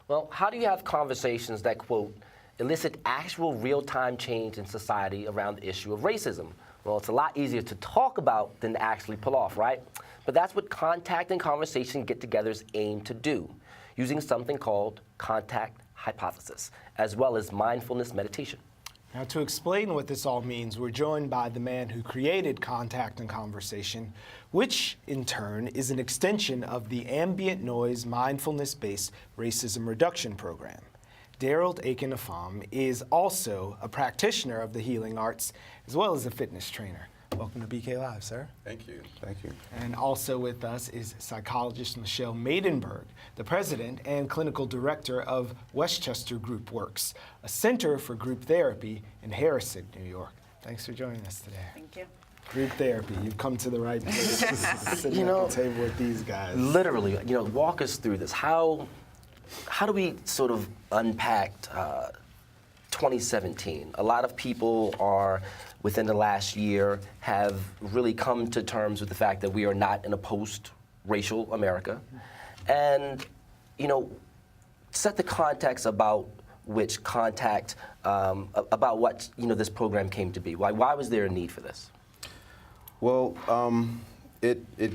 Well, how do you have conversations that, quote, elicit actual real-time change in society around the issue of racism? Well, it's a lot easier to talk about than to actually pull off, right? But that's what contact and conversation get-togethers aim to do, using something called contact hypothesis, as well as mindfulness meditation. Now, to explain what this all means, we're joined by the man who created Contact and Conversation, which, in turn, is an extension of the ambient noise mindfulness-based racism reduction program. Aiken-Afam is also a practitioner of the healing arts, as well as a fitness trainer. Welcome to BK Live, sir. Thank you. Thank you. And also with us is psychologist Michelle Maidenberg, the president and clinical director of Westchester Group Works, a center for group therapy in Harrison, New York. Thanks for joining us today. Thank you. Group therapy, you've come to the right place. Sitting at the table with these guys. Literally, walk us through this. How do we sort of unpack 2017? A lot of people are, within the last year, have really come to terms with the fact that we are not in a post-racial America. And, set the context about which contact, about what, this program came to be. Why was there a need for this? Well, it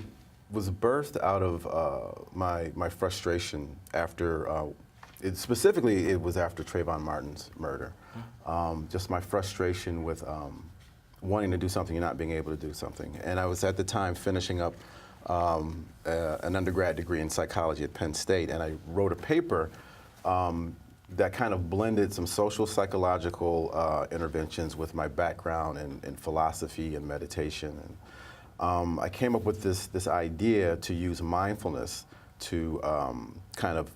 was birthed out of my frustration after, specifically it was after Trayvon Martin's murder. Just my frustration with wanting to do something and not being able to do something. And I was at the time finishing up an undergrad degree in psychology at Penn State, and I wrote a paper that kind of blended some social psychological interventions with my background in philosophy and meditation. And I came up with this idea to use mindfulness to kind of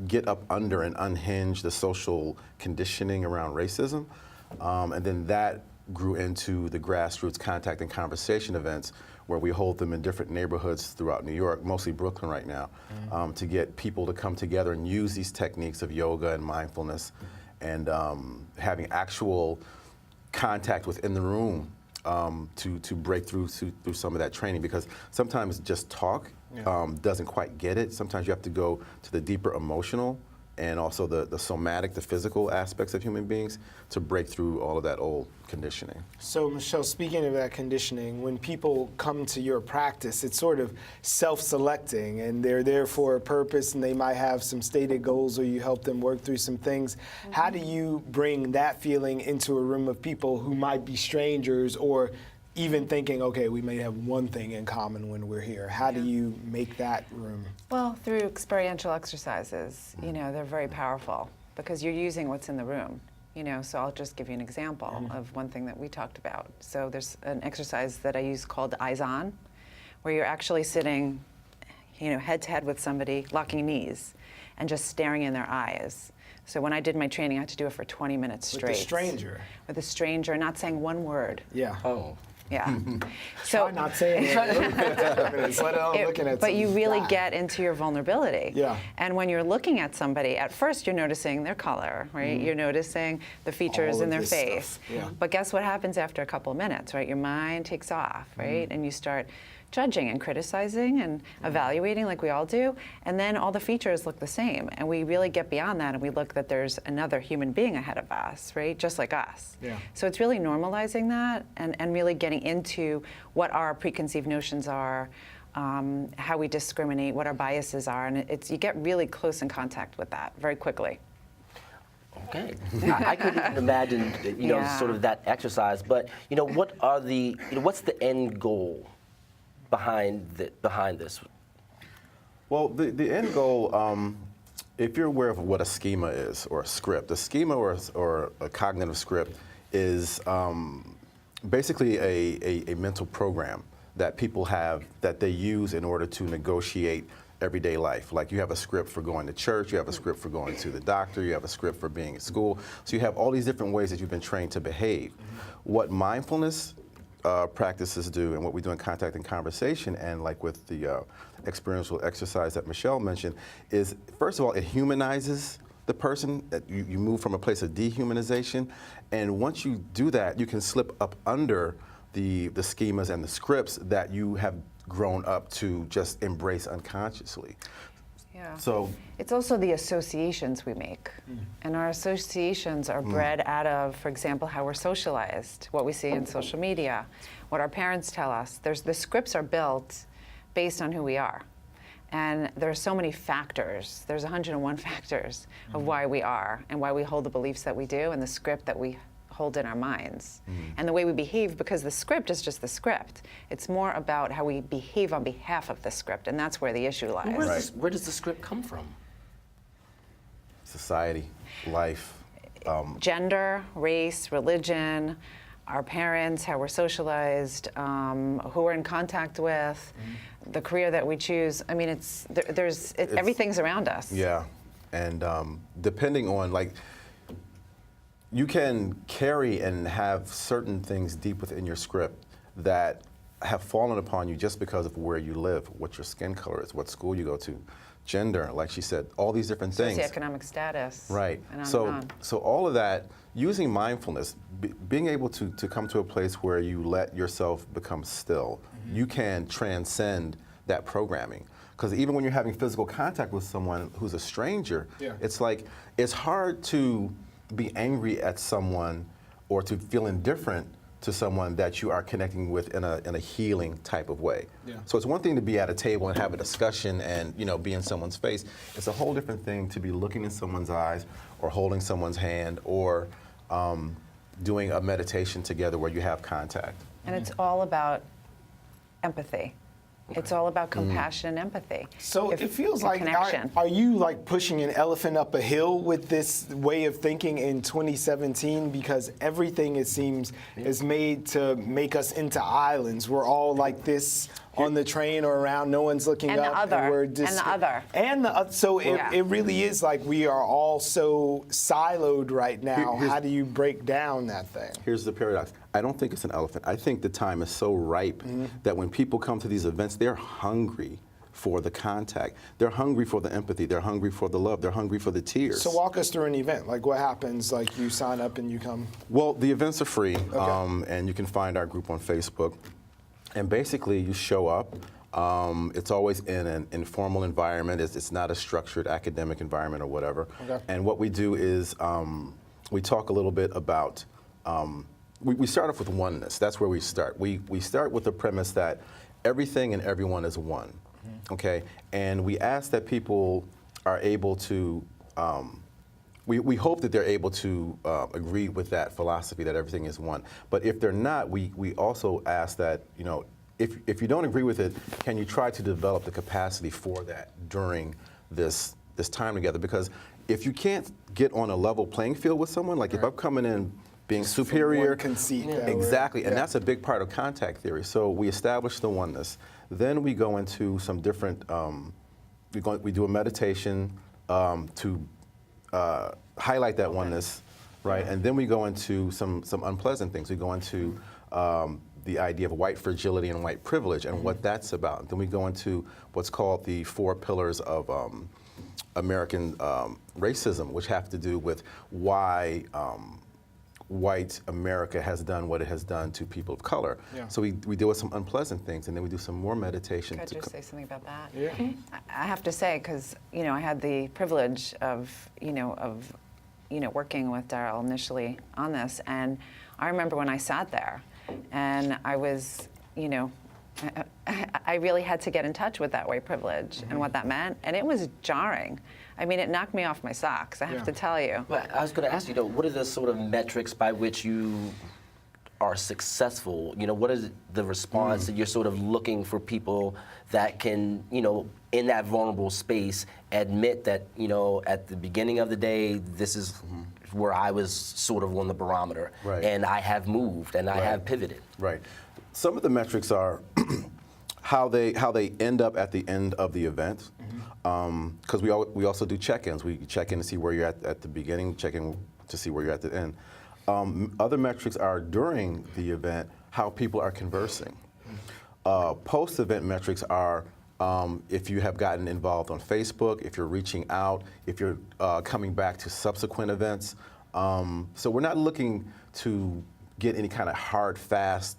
get up under and unhinge the social conditioning around racism. And then that grew into the grassroots contact and conversation events where we hold them in different neighborhoods throughout New York, mostly Brooklyn right now, to get people to come together and use these techniques of yoga and mindfulness and having actual contact within the room to break through some of that training, because sometimes just talk doesn't quite get it. Sometimes you have to go to the deeper emotional and also the somatic, the physical aspects of human beings to break through all of that old conditioning. So, Michelle, speaking of that conditioning, when people come to your practice, it's sort of self-selecting, and they're there for a purpose, and they might have some stated goals, or you help them work through some things. Mm-hmm. How do you bring that feeling into a room of people who might be strangers, or even thinking, okay, we may have one thing in common when we're here? How do you make that room? Well, through experiential exercises, they're very powerful because you're using what's in the room. So I'll just give you an example of one thing that we talked about. So there's an exercise that I use called Eyes On, where you're actually sitting, head to head with somebody, locking knees, and just staring in their eyes. So when I did my training, I had to do it for 20 minutes straight. With a stranger? With a stranger, not saying one word. Yeah. Oh. Yeah. So not saying it. But you really get into your vulnerability. Yeah. And when you're looking at somebody, at first you're noticing their color, right? You're noticing the features in their face. Yeah. But guess what happens after a couple of minutes, right? Your mind takes off, right? And you start judging and criticizing and evaluating like we all do, and then all the features look the same. And we really get beyond that and we look that there's another human being ahead of us, right? Just like us. Yeah. So it's really normalizing that and really getting into what our preconceived notions are, how we discriminate, what our biases are, and you get really close in contact with that very quickly. Okay. I couldn't even imagine, sort of that exercise, but, what are what's the end goal behind this? Well, the end goal, if you're aware of what a schema is, or a script, a schema or a cognitive script is basically a mental program that people have that they use in order to negotiate everyday life. Like you have a script for going to church, you have a script for going to the doctor, you have a script for being at school. So you have all these different ways that you've been trained to behave. What mindfulness practices do, and what we do in contact and conversation, and like with the experiential exercise that Michelle mentioned, is first of all, it humanizes the person. That you move from a place of dehumanization, and once you do that, you can slip up under the schemas and the scripts that you have grown up to just embrace unconsciously. Yeah. Yeah. So It's also the associations we make. And our associations are bred out of, for example, how we're socialized, what we see in social media, what our parents tell us. The scripts are built based on who we are. And there are so many factors. There's 101 factors of why we are and why we hold the beliefs that we do and the script that we hold in our minds. And the way we behave, because the script is just the script. It's more about how we behave on behalf of the script, and that's where the issue lies. Where does the script come from? society, life. Gender, race, religion, our parents, how we're socialized, who we're in contact with, the career that we choose. I mean, everything's around us. Yeah, and depending on, like, you can carry and have certain things deep within your script that have fallen upon you just because of where you live, what your skin color is, what school you go to, gender, like she said, all these different things. Socioeconomic status. Right. And on So, and on. so all of that, using mindfulness, being able to come to a place where you let yourself become still, you can transcend that programming. Because even when you're having physical contact with someone who's a stranger, it's like, it's hard to be angry at someone or to feel indifferent to someone that you are connecting with in a healing type of way. So it's one thing to be at a table and have a discussion and be in someone's face. It's a whole different thing to be looking in someone's eyes or holding someone's hand or doing a meditation together where you have contact. And it's all about empathy. It's all about compassion and empathy. So it feels like, connection. are you like pushing an elephant up a hill with this way of thinking in 2017? Because everything, it seems, is made to make us into islands. We're all like this on the train or around, no one's looking And the up. other, And we're and the other. And so Yeah. it really is like we are all so siloed right now. Here's- How do you break down that thing? Here's the paradox. I don't think it's an elephant. I think the time is so ripe that when people come to these events, they're hungry for the contact. They're hungry for the empathy. They're hungry for the love. They're hungry for the tears. So walk us through an event. Like what happens? Like you sign up and you come? Well, the events are free, and you can find our group on Facebook. And basically, you show up. It's always in an informal environment. It's not a structured academic environment or whatever. And what we do is we talk a little bit about, we start off with oneness. That's where we start. We start with the premise that everything and everyone is one, okay? And we ask that people are able to, we hope that they're able to agree with that philosophy that everything is one. But if they're not, we also ask that, if you don't agree with it, can you try to develop the capacity for that during this time together? Because if you can't get on a level playing field with someone, like if I'm coming in being superior, one conceit, exactly, and that's a big part of contact theory. So we establish the oneness. Then we go into some different, we do a meditation to highlight that oneness, right? And then we go into some unpleasant things. We go into the idea of white fragility and white privilege and what that's about. And then we go into what's called the 4 pillars of American racism, which have to do with why white America has done what it has done to people of color. So we deal with some unpleasant things, and then we do some more meditation. Could I just say something about that? Yeah. I have to say, because I had the privilege of working with Darryl initially on this, and I remember when I sat there, and I was, I really had to get in touch with that white privilege and what that meant, and it was jarring. I mean, it knocked me off my socks, I have to tell you. Well, I was going to ask you, what are the sort of metrics by which you are successful? What is the response that you're sort of looking for people that can, in that vulnerable space, admit that, at the beginning of the day, this is where I was sort of on the barometer, and I have moved and I have pivoted. Right. Some of the metrics are how they end up at the end of the event, because we also do check-ins. We check in to see where you're at the beginning, check in to see where you're at the end. Other metrics are during the event, how people are conversing. Post-event metrics are if you have gotten involved on Facebook, if you're reaching out, if you're coming back to subsequent events. So we're not looking to get any kind of hard, fast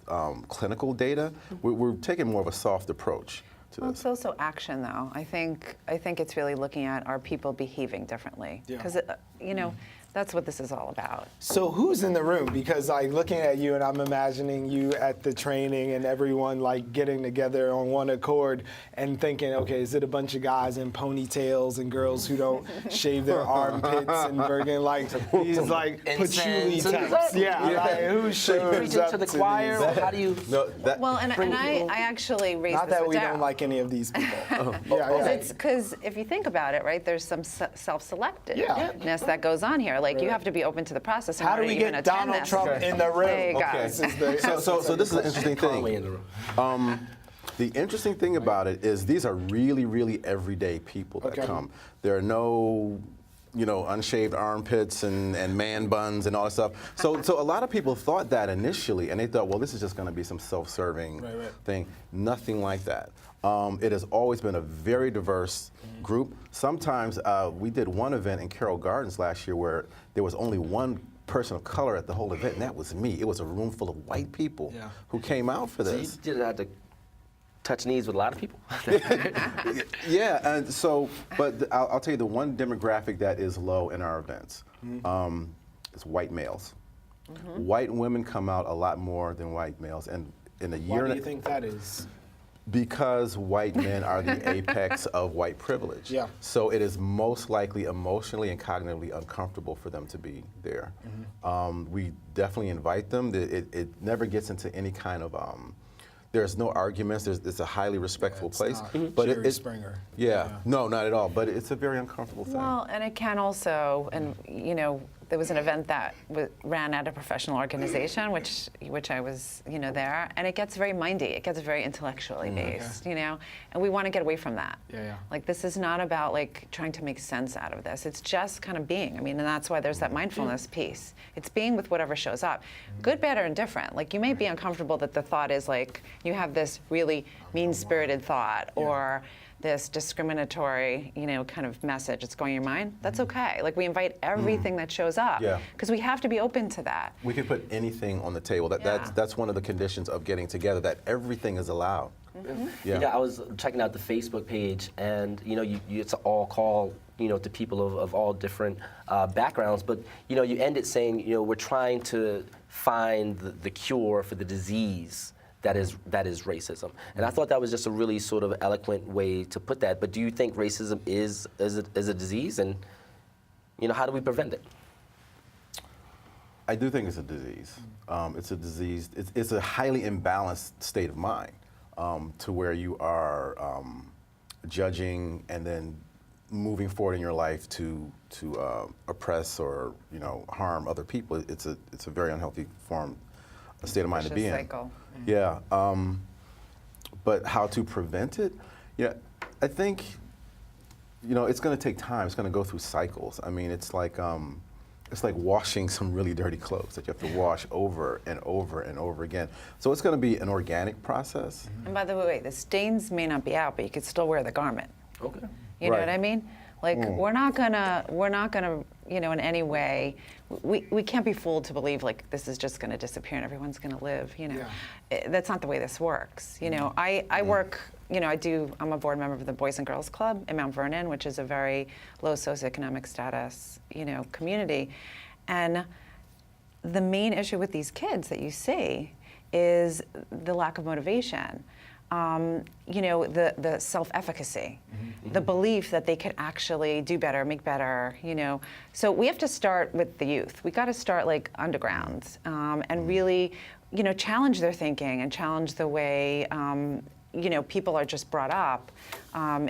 clinical data. We're taking more of a soft approach to Well, this. it's also action, though. I think it's really looking at, are people behaving differently? Yeah. Because that's what this is all about. So who's in the room? Because like looking at you and I'm imagining you at the training and everyone like getting together on one accord and thinking, okay, is it a bunch of guys in ponytails and girls who don't shave their armpits and Bergen like these like patchouli Incense and- types? Yeah, Yeah. like who shows Preaching up to the choir, these? or how do you? No, that, Well, and Bring I people- actually raised Not this that with we Darryl. don't like any of these people. Oh, Yeah. Because if you think about it, right, there's some self-selectedness Yeah. that goes on here. Like you have to be open to the process. in How do order we to even get attend Donald this. Trump in the room? There you go. okay. This is the So this is an interesting Conway thing. in the room. The interesting thing about it is these are really, really everyday people that Okay. come. There are no, unshaved armpits and man buns and all that stuff. So a lot of people thought that initially, and they thought, well, this is just going to be some self-serving Right. thing. Nothing like that. It has always been a very diverse group. Sometimes we did one event in Carroll Gardens last year where there was only one person of color at the whole event, and that was me. It was a room full of white people Yeah. who came out for So you this. didn't have to touch knees with a lot of people. Yeah, and so, but I'll tell you the one demographic that is low in our events is white males. White women come out a lot more than white males, and in a year Why do and you think that is? because white men are the apex of white privilege. Yeah. So it is most likely emotionally and cognitively uncomfortable for them to be there. We definitely invite them. It never gets into any kind of. There's no arguments. It's a highly respectful It's place. not But Jerry Springer. yeah, no, not at all. But it's a very uncomfortable thing. Well, and it can also, and there was an event that ran at a professional organization, which I was, there, and it gets very mindy. It gets very intellectually based, and we want to get away from that. Yeah. Like this is not about like trying to make sense out of this. It's just kind of being. I mean, and that's why there's that mindfulness piece. It's being with whatever shows up, good, bad, or indifferent. Like you may be uncomfortable that the thought is like you have this really mean-spirited thought or this discriminatory, kind of message that's going in your mind. That's okay. Like we invite everything that shows up Yeah. because we have to be open to that. We can put anything on the table. Yeah. That's one of the conditions of getting together. That everything is allowed. Yeah. I was checking out the Facebook page, and it's an all call, to people of all different backgrounds. But you end it saying, we're trying to find the cure for the disease that is racism. And I thought that was just a really sort of eloquent way to put that. But do you think racism is a disease, and how do we prevent it? I do think it's a disease. It's a disease. It's a highly imbalanced state of mind to where you are judging and then moving forward in your life to oppress or harm other people. It's a very unhealthy a state of mind to be in. Vicious cycle. Yeah. But how to prevent it? Yeah, I think it's going to take time. It's going to go through cycles. I mean, it's like washing some really dirty clothes that you have to wash over and over and over again. So it's going to be an organic process. And by the way, the stains may not be out, but you could still wear the garment. Okay. You know Right. what I mean? Like we're not gonna, in any way, we can't be fooled to believe like this is just gonna disappear and everyone's gonna live. That's not the way this works. I work. I'm a board member of the Boys and Girls Club in Mount Vernon, which is a very low socioeconomic status, community, and the main issue with these kids that you see is the lack of motivation. The self-efficacy, the belief that they could actually do better, make better, So we have to start with the youth. We got to start like underground and really, challenge their thinking and challenge the way, people are just brought up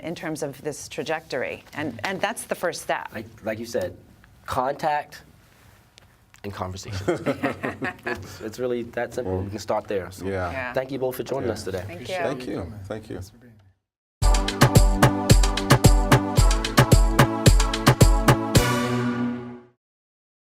in terms of this trajectory. And that's the first step. Like you said, contact and conversation. it's really that simple. We can start there. So Yeah. thank you both for joining us today. Thank you. Thank you. Thank you.